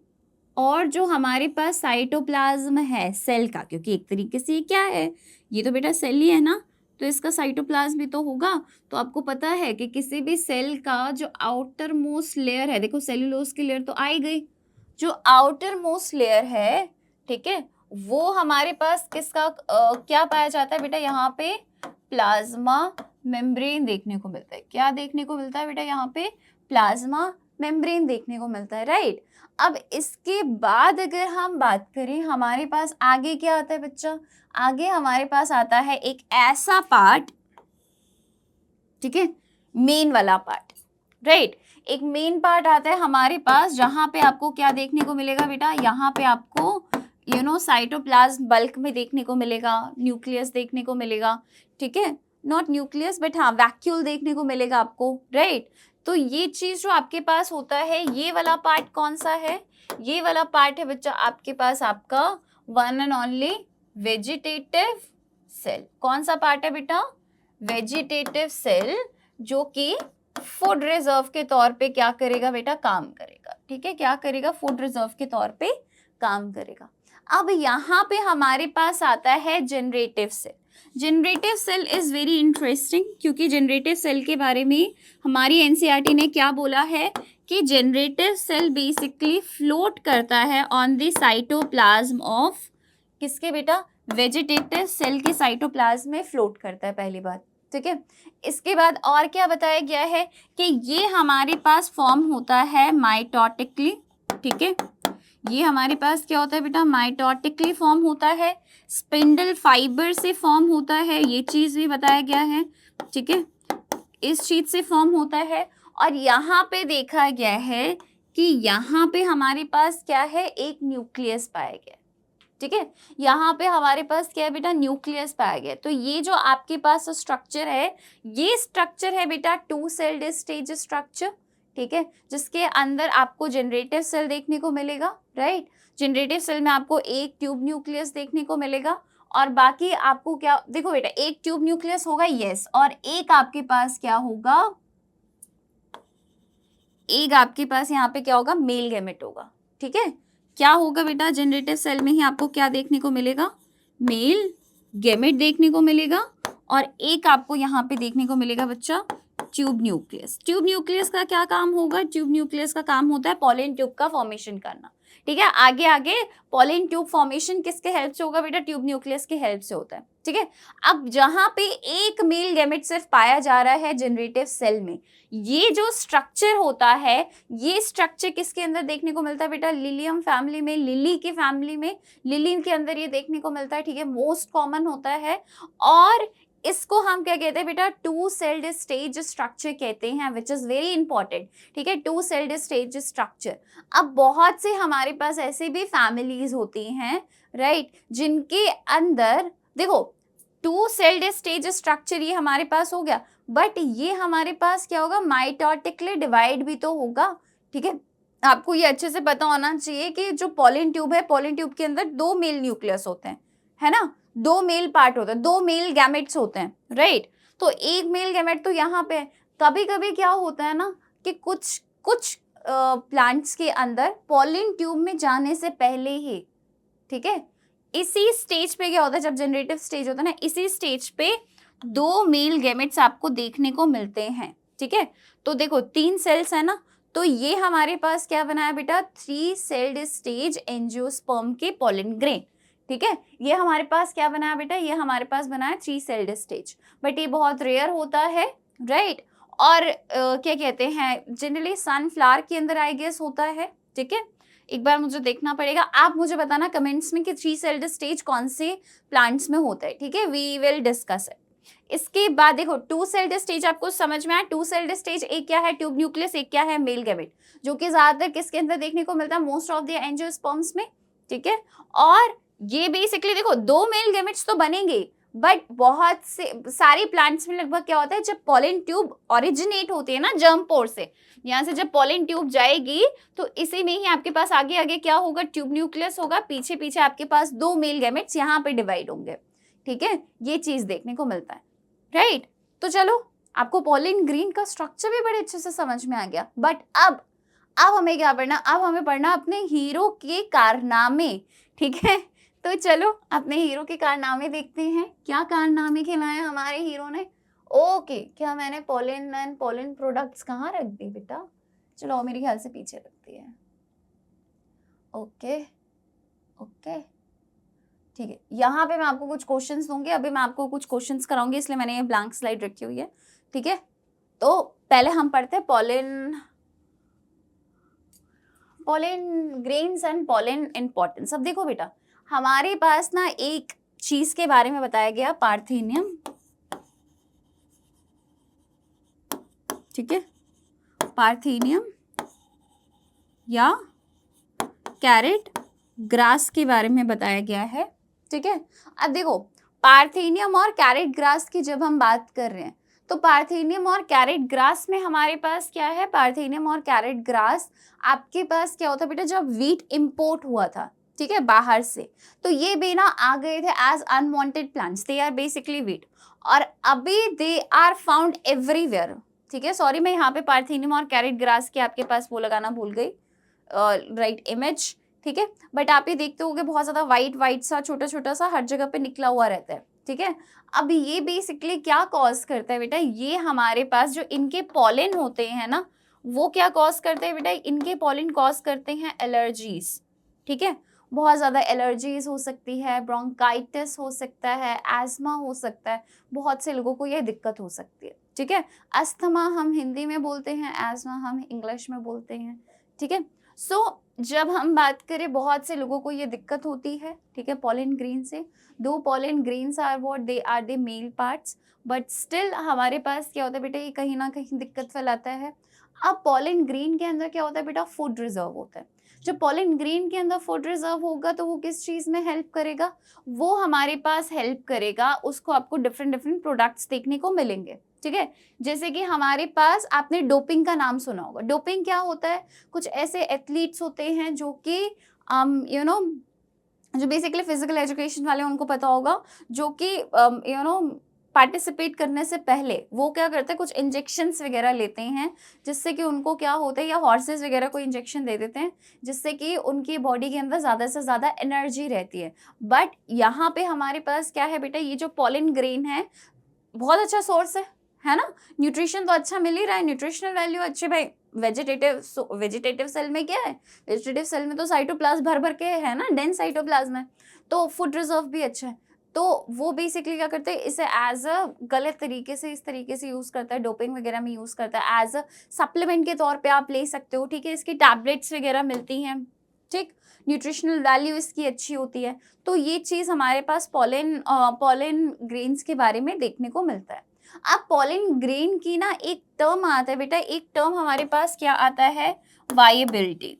और जो हमारे पास साइटोप्लाज्म है सेल का, क्योंकि एक तरीके से ये क्या है, ये तो बेटा सेल ही है ना, तो इसका साइटोप्लाज्म भी तो होगा। तो आपको पता है कि किसी भी सेल का जो आउटर मोस्ट लेयर है, देखो सेल्यूलोज की लेयर तो आई गई, जो आउटर मोस्ट लेयर है, ठीक है, वो हमारे पास किसका क्या पाया जाता है बेटा, यहाँ पे प्लाज्मा मेम्ब्रेन देखने को मिलता है। क्या देखने को मिलता है बेटा, यहाँ पे प्लाज्मा मेम्ब्रेन देखने को मिलता है, राइट। अब इसके बाद अगर हम बात करें, हमारे पास आगे क्या आता है बच्चा, आगे हमारे पास आता है एक ऐसा पार्ट ठीक है, मेन वाला पार्ट, राइट। एक मेन पार्ट आता है हमारे पास जहां पे आपको क्या देखने को मिलेगा बेटा, यहाँ पे आपको साइटोप्लाज्म बल्क में देखने को मिलेगा, न्यूक्लियस देखने को मिलेगा, ठीक है, नॉट न्यूक्लियस बट हाँ वैक्यूल देखने को मिलेगा आपको, राइट। तो ये चीज जो आपके पास होता है, ये वाला पार्ट कौन सा है, ये वाला पार्ट है बच्चा आपके पास आपका one and only vegetative cell. कौन सा पार्ट है बेटा, वेजिटेटिव सेल, जो कि फूड रिजर्व के तौर पे क्या करेगा बेटा, काम करेगा, ठीक है, क्या करेगा, फूड रिजर्व के तौर पे काम करेगा। अब यहाँ पे हमारे पास आता है generative cell. Generative cell is very interesting, क्योंकि जनरेटिव सेल के बारे में हमारी एनसीईआरटी ने क्या बोला है कि जनरेटिव सेल बेसिकली फ्लोट करता है ऑन द साइटोप्लाज्म ऑफ किसके बेटा, वेजिटेटिव सेल के साइटोप्लाज्म में फ्लोट करता है, पहली बात, ठीक है। इसके बाद और क्या बताया गया है कि ये हमारे पास फॉर्म होता है माइटोटिकली, ठीक है, ये हमारे पास क्या होता है बेटा, माइटोटिकली फॉर्म होता है, स्पिंडल फाइबर से फॉर्म होता है, ये चीज भी बताया गया है, ठीक है, इस चीज से फॉर्म होता है। और यहाँ पे देखा गया है कि यहाँ पे हमारे पास क्या है, एक न्यूक्लियस पाया गया, ठीक है, यहाँ पे हमारे पास क्या है बेटा, न्यूक्लियस पाया गया। तो ये जो आपके पास स्ट्रक्चर है, ये स्ट्रक्चर है बेटा टू सेल्ड स्टेज स्ट्रक्चर, ठीक है, जिसके अंदर आपको जनरेटिव सेल देखने को मिलेगा, राइट। जनरेटिव सेल में आपको एक ट्यूब न्यूक्लियस देखने को मिलेगा, और बाकी आपको क्या, देखो बेटा, एक ट्यूब न्यूक्लियस होगा, यस, और एक आपके पास क्या होगा, एक आपके पास यहाँ पे क्या होगा, मेल गैमेट होगा, ठीक है। क्या होगा बेटा, जनरेटिव सेल में ही आपको क्या देखने को मिलेगा, मेल गैमेट देखने को मिलेगा, और एक आपको यहाँ पे देखने को मिलेगा बच्चा ट्यूब न्यूक्लियस। ट्यूब न्यूक्लियस का क्या काम होगा, ट्यूब न्यूक्लियस का काम होता है पॉलन ट्यूब का फॉर्मेशन करना, ठीक है। आगे आगे पॉलन ट्यूब फॉर्मेशन किसके हेल्प से होगा बेटा, ट्यूब न्यूक्लियस की हेल्प से होता है, ठीक है। अब जहां पे एक मेल गैमेट सिर्फ पाया जा रहा है जनरेटिव सेल में, ये जो स्ट्रक्चर होता है, ये स्ट्रक्चर किसके अंदर देखने को मिलता है बेटा, लिलियम फैमिली में, लिली की फैमिली में, लिली के अंदर ये देखने को मिलता है, ठीक है, मोस्ट कॉमन होता है। और इसको हम क्या कहते हैं बेटा, टू सेल्ड स्टेज स्ट्रक्चर कहते हैं, विच इज वेरी इंपॉर्टेंट, ठीक है, टू सेल्ड स्टेज स्ट्रक्चर। अब बहुत से हमारे पास ऐसे भी फैमिलीज होती हैं, राइट, जिनके अंदर देखो टू सेल्ड स्टेज स्ट्रक्चर ये हमारे पास हो गया, बट ये हमारे पास क्या होगा, माइटोटिकली डिवाइड भी तो होगा, ठीक है। आपको ये अच्छे से पता होना चाहिए कि जो पॉलन ट्यूब है, पॉलन ट्यूब के अंदर दो मेल न्यूक्लियस होते हैं, है ना, दो मेल पार्ट होते हैं, दो मेल गैमेट्स होते हैं, राइट। तो एक मेल गैमेट तो यहाँ पे है। कभी कभी क्या होता है ना कि कुछ कुछ प्लांट्स के अंदर पॉलन ट्यूब में जाने से पहले ही, ठीक है, इसी स्टेज पे क्या होता है, जब जनरेटिव स्टेज होता है ना, इसी स्टेज पे दो मेल गैमेट्स आपको देखने को मिलते हैं, ठीक है। तो देखो 3 सेल्स है ना, तो ये हमारे पास क्या बनाया बेटा, 3 सेल्ड स्टेज एंजियोस्पर्म के पॉलन ग्रेन, ठीक है। ये हमारे पास क्या बनाया बेटा, ये हमारे पास बनाया 3 सेल्ड स्टेज, बट ये बहुत रेयर होता है, राइट। और क्या कहते हैं, जनरली सनफ्लावर के अंदर आई गेस होता है, ठीक है। एक बार मुझे देखना पड़ेगा, आप मुझे बताना कमेंट्स में कि 3 सेल्ड स्टेज कौन से प्लांट्स में होता है, ठीक है, वी विल डिस्कस इट। इसके बाद देखो टू सेल्ड स्टेज आपको समझ में आया, टू सेल्ड स्टेज एक क्या है, ट्यूब न्यूक्लियस, एक क्या है, मेल गैमेट, जो कि ज्यादातर किसके अंदर देखने को मिलता है, मोस्ट ऑफ द एंजियोस्पर्म्स में, ठीक है। और ये बेसिकली देखो दो मेल गैमेट्स तो बनेंगे, बट बहुत से सारी प्लांट्स में लगभग क्या होता है, जब पॉलन ट्यूब ओरिजिनेट होती है ना जर्म पोर से, यहाँ से जब पॉलन ट्यूब जाएगी तो इसी में ही आपके पास आगे आगे क्या होगा, ट्यूब न्यूक्लियस होगा, पीछे पीछे आपके पास दो मेल गैमेट्स यहाँ पे डिवाइड होंगे, ठीक है, ये चीज देखने को मिलता है, राइट। तो चलो आपको पॉलन ग्रीन का स्ट्रक्चर भी बड़े अच्छे से समझ में आ गया, बट अब हमें क्या पढ़ना, अब हमें पढ़ना अपने हीरो के कारनामे, ठीक है। तो चलो अपने हीरो के कारनामे देखते हैं, क्या कारनामे खिलाए हमारे हीरो ने। ओके, क्या मैंने पॉलन एंड पॉलन प्रोडक्ट्स कहाँ रख दी बेटा, चलो मेरे ख्याल से पीछे रखती है, ओके ओके, ठीक है। यहाँ पे मैं आपको कुछ क्वेश्चंस दूंगी, अभी मैं आपको कुछ क्वेश्चंस कराऊंगी, इसलिए मैंने ये ब्लैंक स्लाइड रखी हुई है, ठीक है। तो पहले हम पढ़ते हैं pollen grains and pollen importance. अब देखो बेटा, हमारे पास ना एक चीज के बारे में बताया गया, पार्थेनियम, ठीक है, पार्थेनियम या कैरेट ग्रास के बारे में बताया गया है। ठीक है, अब देखो पार्थेनियम और कैरेट ग्रास की जब हम बात कर रहे हैं तो पार्थेनियम और कैरेट ग्रास में हमारे पास क्या है, पार्थेनियम और कैरेट ग्रास आपके पास क्या होता है बेटा, जब वीट इंपोर्ट हुआ था, ठीक है, बाहर से, तो ये भी ना आ गए थे as unwanted plants, they are basically weed, और अभी दे आर फाउंड एवरीवेयर। ठीक है, सॉरी मैं यहाँ पे पार्थेनियम और कैरेट ग्रास के आपके पास वो लगाना भूल गई, राइट इमेज। ठीक है, बट आप ये देखते होगे बहुत ज्यादा वाइट वाइट सा छोटा छोटा सा हर जगह पे निकला हुआ रहता है। ठीक है, अब ये बेसिकली क्या कॉज करता है बेटा, ये हमारे पास जो इनके पॉलन होते हैं ना, वो क्या कॉज करते हैं बेटा, इनके पॉलन कॉज करते हैं एलर्जीज। ठीक है, बहुत ज़्यादा एलर्जीज हो सकती है, ब्रोंकाइटिस हो सकता है, एस्मा हो सकता है, बहुत से लोगों को ये दिक्कत हो सकती है। ठीक है, अस्थमा हम हिंदी में बोलते हैं, एस्मा हम इंग्लिश में बोलते हैं। ठीक है, सो जब हम बात करें बहुत से लोगों को ये दिक्कत होती है। ठीक है, पॉलन ग्रेन से, दो pollen grains are what, they are the male parts, but still हमारे पास क्या होता है बेटा, ये कहीं ना कहीं दिक्कत फैलाता है। अब पॉलन ग्रेन के अंदर क्या होता है बेटा, फूड रिजर्व होता है। जब पॉलन ग्रेन के अंदर फूड रिजर्व होगा तो वो किस चीज में हेल्प करेगा, वो हमारे पास हेल्प करेगा, उसको आपको डिफरेंट डिफरेंट प्रोडक्ट्स देखने को मिलेंगे। ठीक है, जैसे कि हमारे पास आपने डोपिंग का नाम सुना होगा। डोपिंग क्या होता है, कुछ ऐसे एथलीट्स होते हैं जो कि यू नो जो बेसिकली फिजिकल एजुकेशन वाले उनको पता होगा, जो कि पार्टिसिपेट करने से पहले वो क्या करते हैं, कुछ इंजेक्शंस वगैरह लेते हैं, जिससे कि उनको क्या होता है, या हॉर्सेस वगैरह को इंजेक्शन दे देते हैं जिससे कि उनकी बॉडी के अंदर ज़्यादा से ज़्यादा एनर्जी रहती है। बट यहाँ पे हमारे पास क्या है बेटा, ये जो पॉलन ग्रेन है बहुत अच्छा सोर्स है ना, न्यूट्रिशन तो अच्छा मिल ही रहा है, न्यूट्रिशनल वैल्यू अच्छे भाई। वेजिटेटिव सेल में क्या है, वेजिटेटिव सेल में तो साइटोप्लाज्म भर भर के है ना, डेंस साइटोप्लाज्म है, तो फूड रिजर्व भी अच्छा है। तो वो बेसिकली क्या करते हैं, इसे एज अ गलत तरीके से, इस तरीके से यूज करता है, डोपिंग वगैरह में यूज करता है, एज अ सप्लीमेंट के तौर पे आप ले सकते हो। ठीक है, इसकी टैबलेट्स वगैरह मिलती हैं। ठीक, न्यूट्रिशनल वैल्यू इसकी अच्छी होती है। तो ये चीज हमारे पास पॉलन ग्रेन्स के बारे में देखने को मिलता है। अब पॉलन ग्रेन की ना एक टर्म आता है बेटा, एक टर्म हमारे पास क्या आता है, वायबिलिटी।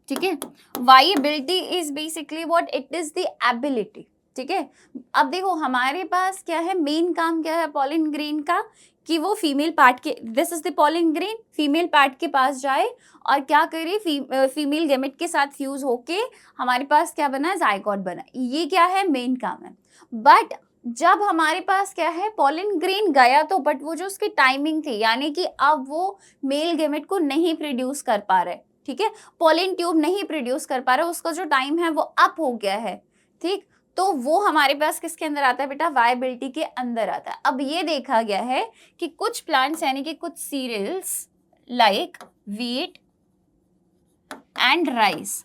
ठीक है, viability is basically what, it is the ability. ठीक है, अब देखो हमारे पास क्या है, मेन काम क्या है पॉलन ग्रेन का, कि वो फीमेल पार्ट के, this is the pollen grain, female part के पास जाए और क्या करे, फीमेल गेमेट के साथ फ्यूज होके हमारे पास क्या बना, जायगोट बना। ये क्या है, मेन काम है। बट जब हमारे पास क्या है, पॉलन ग्रेन गया तो, बट वो जो उसकी टाइमिंग थी, यानी कि अब वो मेल गेमेट को नहीं प्रोड्यूस कर पा रहे। ठीक है, पॉलन ट्यूब नहीं प्रोड्यूस कर पा रहे, उसका जो टाइम है वो अप हो गया है। ठीक, तो वो हमारे पास किसके अंदर आता है बेटा, वायबिलिटी के अंदर आता है। अब ये देखा गया है कि कुछ प्लांट्स यानी कि कुछ cereals like wheat and rice,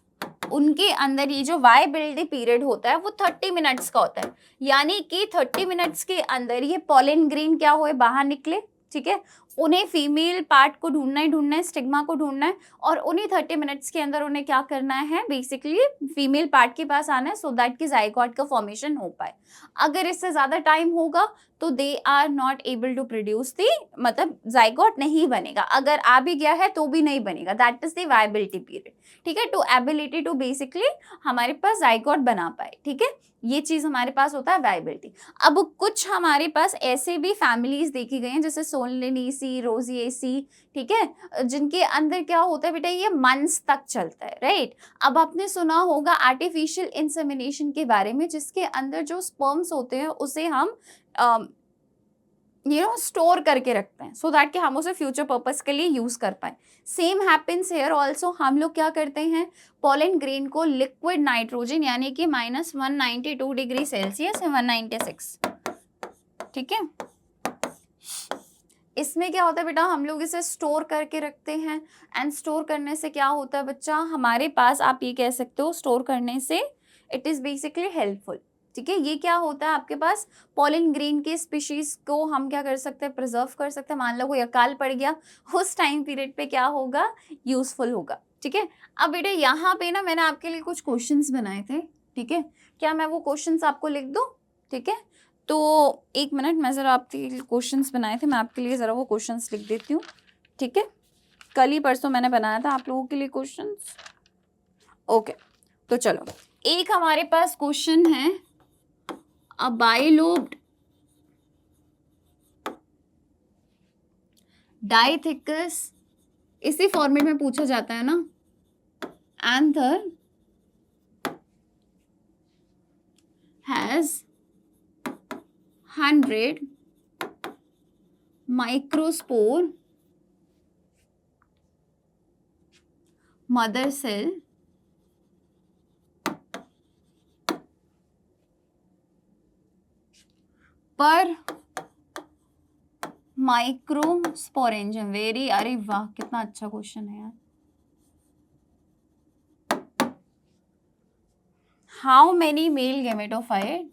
उनके अंदर ये जो वायबिलिटी पीरियड होता है वो 30 मिनट्स का होता है, यानी कि 30 मिनट्स के अंदर ये पॉलन ग्रेन क्या हुए, बाहर निकले। ठीक है, उन्हें फीमेल पार्ट को ढूंढना है, स्टिग्मा को ढूंढना है, और उन्हीं 30 मिनट्स के अंदर उन्हें क्या करना है, बेसिकली फीमेल पार्ट के पास आना है, सो दैट कि जायगोट का फॉर्मेशन हो पाए। अगर इससे ज्यादा टाइम होगा तो they are not able to produce the, मतलब जायगोट नहीं बनेगा, अगर आ भी गया है तो भी नहीं बनेगा, that is the viability period. ठीक है, टू एबिलिटी टू बेसिकली हमारे पास जायगोट बना पाए। ठीक है, ये चीज हमारे पास होता है वायबिलिटी। अब कुछ हमारे पास ऐसे भी फैमिलीज देखी गई हैं जैसे सोलनेसी, रोजिएसी, ठीक है, जिनके अंदर क्या होता है बेटा, ये मंथ्स तक चलता है। राइट, अब आपने सुना होगा आर्टिफिशियल इंसेमिनेशन के बारे में, जिसके अंदर जो स्पर्म्स होते हैं उसे हम स्टोर करके रखते हैं, सो दैट कि हम उसे फ्यूचर पर्पस के लिए यूज कर पाए। सेम हैपेंस हेयर ऑल्सो, हम लोग क्या करते हैं, पॉलन ग्रेन को लिक्विड नाइट्रोजन यानी कि -192 डिग्री सेल्सियस है, 196। ठीक है, इसमें क्या होता है बेटा, हम लोग इसे स्टोर करके रखते हैं, एंड स्टोर करने से क्या होता है बच्चा, हमारे पास आप ये कह सकते हो, स्टोर करने से इट इज बेसिकली हेल्पफुल। ठीक है, ये क्या होता है आपके पास, पॉलन ग्रेन के स्पीशीज को हम क्या कर सकते हैं, प्रिजर्व कर सकते हैं। मान लो कोई अकाल पड़ गया, उस टाइम पीरियड पे क्या होगा, यूजफुल होगा। ठीक है, अब बेटा यहाँ पे ना मैंने आपके लिए कुछ क्वेश्चंस बनाए थे। ठीक है, क्या मैं वो क्वेश्चंस आपको लिख दूं? ठीक है, तो एक मिनट, मैं ज़रा आपके लिए क्वेश्चंस बनाए थे, मैं आपके लिए ज़रा वो क्वेश्चंस लिख देती हूँ, ठीक है। कल ही परसों मैंने बनाया था आप लोगों के लिए क्वेश्चंस। ओके, तो चलो एक हमारे पास क्वेश्चन है, अ बाइलोब्ड डाइथिकस, इसी फॉर्मेट में पूछा जाता है ना, anther has 100 microspore mother cell per microsporangium. Very, अरे वाह कितना अच्छा क्वेश्चन है यार। How many male gametophyte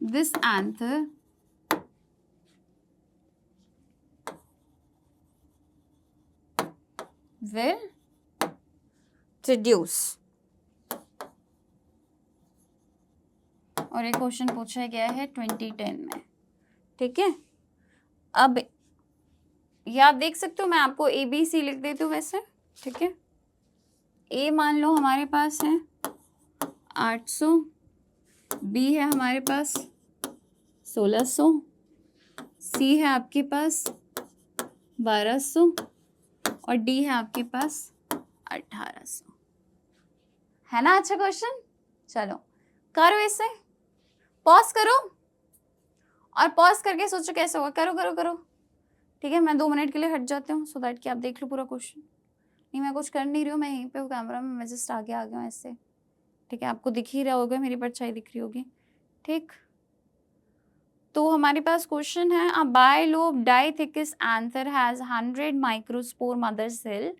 this anther will produce। और एक क्वेश्चन पूछा गया है 2010 में, ठीक है। अब ये आप देख सकते हो, मैं आपको ABC लिख देती हूँ वैसे, ठीक है। A मान लो हमारे पास है 800, B है हमारे पास 1600, C है आपके पास 1200 और D है आपके पास 1800, है ना अच्छा क्वेश्चन। चलो करो इसे, पॉज करो और पॉज करके सोचो कैसे होगा। करो करो करो, ठीक है। मैं 2 मिनट के लिए हट जाती हूँ सो दैट कि आप देख लो पूरा क्वेश्चन। नहीं मैं कुछ कर नहीं रही हूँ, मैं यहीं पे हूँ कैमरा में, मैं जस्ट आगे आ गया हूँ ऐसे, ठीक है। आपको दिख ही रहा होगा, मेरी परछाई दिख रही होगी, ठीक। तो हमारे पास क्वेश्चन है, a bilobed dithecous anther has 100 microspore mother cell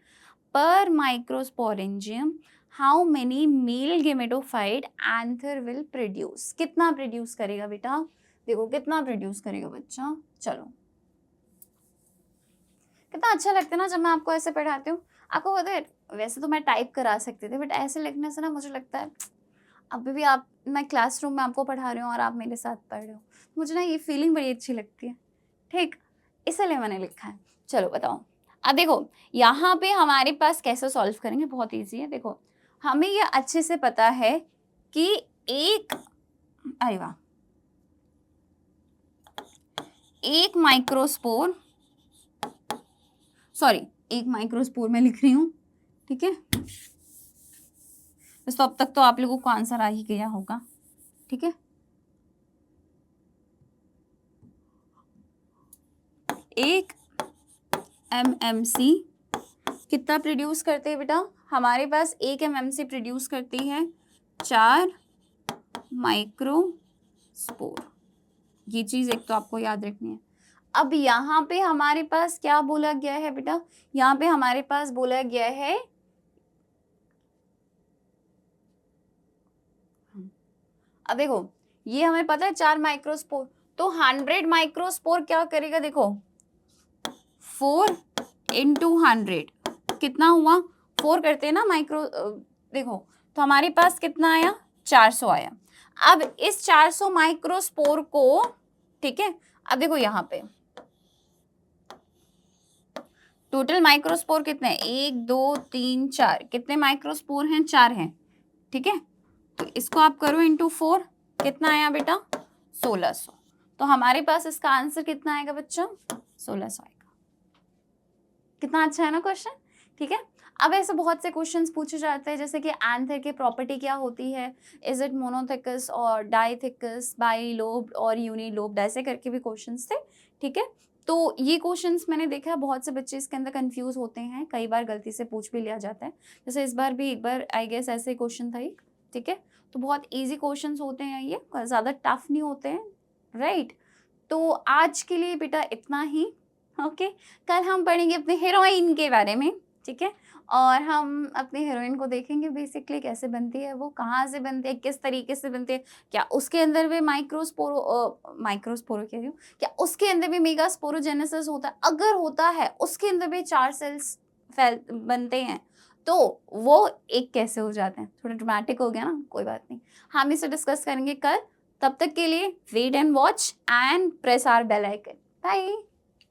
per microsporangium, how many male gametophyte anther will produce. कितना प्रोड्यूस करेगा बेटा, देखो कितना प्रोड्यूस करेगा बच्चा। चलो कितना अच्छा लगता है ना जब मैं आपको ऐसे पढ़ाती हूँ। आपको पता है वैसे तो मैं टाइप करा सकती थी, बट ऐसे लिखने से ना मुझे लगता है अभी भी आप, मैं क्लासरूम में आपको पढ़ा रही हूँ और आप मेरे साथ पढ़ रहे हो, मुझे ना ये फीलिंग बड़ी अच्छी लगती है, ठीक। इसलिए मैंने लिखा है। चलो बताओ, अब देखो यहाँ पे हमारे पास कैसे सॉल्व करेंगे, बहुत ईजी है। देखो हमें ये अच्छे से पता है कि एक, अरे वाह, एक माइक्रोस्पोर, सॉरी एक माइक्रोस्पोर में लिख रही हूँ, ठीक है। तो अब तक तो आप लोगों को आंसर आ ही गया होगा, ठीक है। एक MMC कितना प्रोड्यूस करते हैं बेटा, हमारे पास एक MMC प्रोड्यूस करती है 4 माइक्रोस्पोर। ये चीज एक तो आपको याद रखनी है। अब यहाँ पे हमारे पास क्या बोला गया है बेटा, यहाँ पे हमारे पास बोला गया है, अब देखो ये हमें पता है 4 माइक्रोस्पोर, तो 100 माइक्रोस्पोर क्या करेगा, देखो 4 × 100 कितना हुआ, 4 करते हैं ना माइक्रो, देखो तो हमारे पास कितना आया, 400 आया। अब इस 400 माइक्रोस्पोर को, ठीक है, अब देखो यहाँ पे टोटल माइक्रोस्पोर कितने हैं, 1 2 3 4, कितने माइक्रोस्पोर हैं, 4 हैं, ठीक है। तो इसको आप करो × 4, कितना आया बेटा 1600। तो हमारे पास इसका आंसर कितना आएगा बच्चों, 1600 आएगा। कितना अच्छा है ना क्वेश्चन, ठीक है। अब ऐसे बहुत से क्वेश्चंस पूछे जाते हैं, जैसे कि एंथर की प्रॉपर्टी क्या होती है, इज इट मोनोथिकस और डाइथिकस, बाइलोब्ड और यूनिलोब्ड, ऐसे करके भी क्वेश्चंस थे, ठीक है। तो ये क्वेश्चंस मैंने देखा है बहुत से बच्चे इसके अंदर कंफ्यूज होते हैं, कई बार गलती से पूछ भी लिया जाता है। जैसे इस बार भी एक बार आई गेस ऐसे क्वेश्चन था एक, ठीक है। तो बहुत ईजी क्वेश्चंस होते हैं, ये ज़्यादा टफ नहीं होते हैं, राइट। तो आज के लिए बेटा इतना ही, ओके। कल हम पढ़ेंगे अपने हीरोइन के बारे में, ठीक है? और हम अपनी हीरोइन को देखेंगे बेसिकली कैसे बनती है वो, कहाँ से बनती है, किस तरीके से बनती है, क्या उसके अंदर भी माइक्रोस्पोरो कह रही हूँ, क्या उसके अंदर भी मेगास्पोरोजेनेसिस होता है? अगर होता है, उसके अंदर भी 4 सेल्स बनते हैं, तो वो एक कैसे हो जाते हैं? थोड़ा ड्रामेटिक हो गया ना, कोई बात नहीं। हम इसे डिस्कस करेंगे कल, तब तक के लिए wait and watch and press our bell icon. Bye.